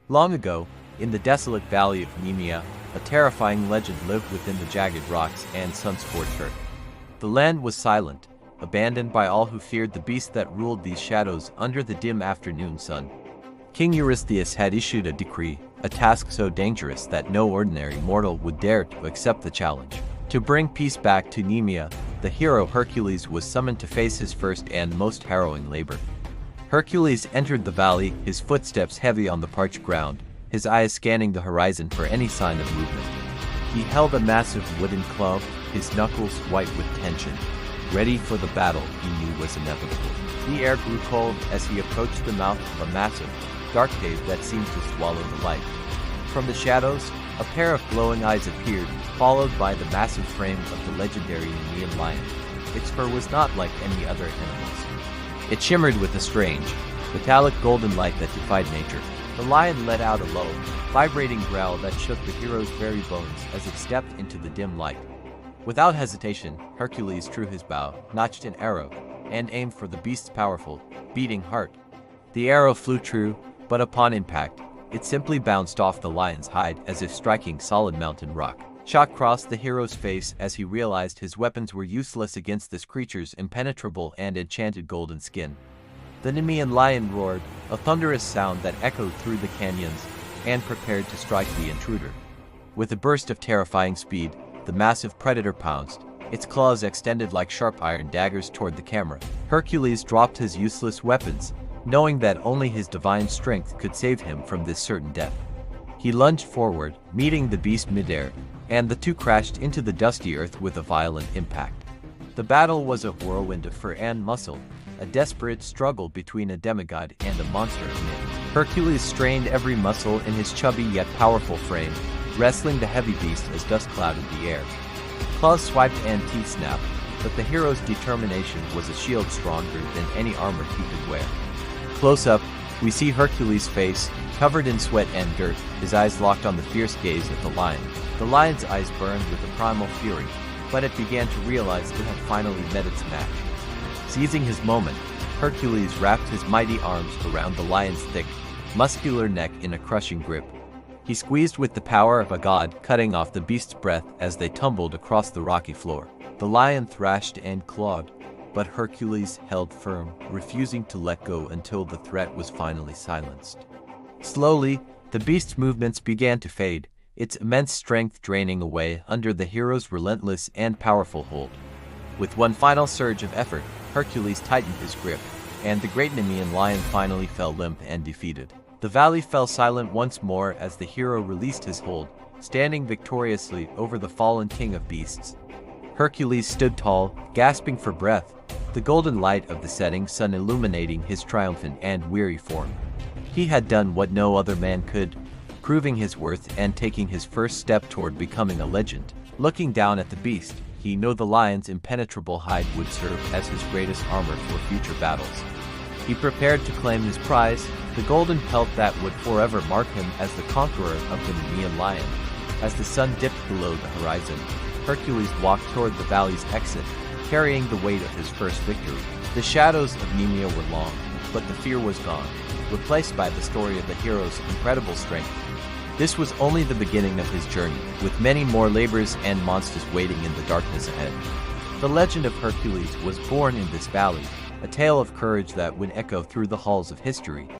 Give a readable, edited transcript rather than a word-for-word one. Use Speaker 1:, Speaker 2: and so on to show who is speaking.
Speaker 1: Long ago, in the desolate valley of Nemea, a terrifying legend lived within the jagged rocks and sun-scorched earth. The land was silent, abandoned by all who feared the beast that ruled these shadows under the dim afternoon sun. King Eurystheus had issued a decree, a task so dangerous that no ordinary mortal would dare to accept the challenge. To bring peace back to Nemea, the hero Hercules was summoned to face his first and most harrowing labor. Hercules entered the valley, his footsteps heavy on the parched ground, his eyes scanning the horizon for any sign of movement. He held a massive wooden club, his knuckles white with tension, ready for the battle he knew was inevitable. The air grew cold as he approached the mouth of a massive, dark cave that seemed to swallow the light. From the shadows, a pair of glowing eyes appeared, followed by the massive frame of the legendary Nemean Lion. Its fur was not like any other animal's. It shimmered with a strange, metallic golden light that defied nature. The lion let out a low, vibrating growl that shook the hero's very bones as it stepped into the dim light. Without hesitation, Hercules drew his bow, notched an arrow, and aimed for the beast's powerful, beating heart. The arrow flew true, but upon impact, it simply bounced off the lion's hide as if striking solid mountain rock. Shock crossed the hero's face as he realized his weapons were useless against this creature's impenetrable and enchanted golden skin. The Nemean Lion roared, a thunderous sound that echoed through the canyons, and prepared to strike the intruder. With a burst of terrifying speed, the massive predator pounced, its claws extended like sharp iron daggers toward the camera. Hercules dropped his useless weapons, knowing that only his divine strength could save him from this certain death. He lunged forward, meeting the beast midair, and the two crashed into the dusty earth with a violent impact. The battle was a whirlwind of fur and muscle, a desperate struggle between a demigod and a monster of myth. Hercules strained every muscle in his chubby yet powerful frame, wrestling the heavy beast as dust clouded the air. Claws swiped and teeth snapped, but the hero's determination was a shield stronger than any armor he could wear. Close up, we see Hercules' face, covered in sweat and dirt, his eyes locked on the fierce gaze of the lion. The lion's eyes burned with a primal fury, but it began to realize it had finally met its match. Seizing his moment, Hercules wrapped his mighty arms around the lion's thick, muscular neck in a crushing grip. He squeezed with the power of a god, cutting off the beast's breath as they tumbled across the rocky floor. The lion thrashed and clawed, but Hercules held firm, refusing to let go until the threat was finally silenced. Slowly, the beast's movements began to fade, its immense strength draining away under the hero's relentless and powerful hold. With one final surge of effort, Hercules tightened his grip, and the great Nemean Lion finally fell limp and defeated. The valley fell silent once more as the hero released his hold, standing victoriously over the fallen king of beasts. Hercules stood tall, gasping for breath, the golden light of the setting sun illuminating his triumphant and weary form. He had done what no other man could, proving his worth and taking his first step toward becoming a legend. Looking down at the beast, he knew the lion's impenetrable hide would serve as his greatest armor for future battles. He prepared to claim his prize, the golden pelt that would forever mark him as the conqueror of the Nemean Lion. As the sun dipped below the horizon, Hercules walked toward the valley's exit, carrying the weight of his first victory. The shadows of Nemea were long, but the fear was gone, replaced by the story of the hero's incredible strength. This was only the beginning of his journey, with many more labors and monsters waiting in the darkness ahead. The legend of Hercules was born in this valley, a tale of courage that would echo through the halls of history.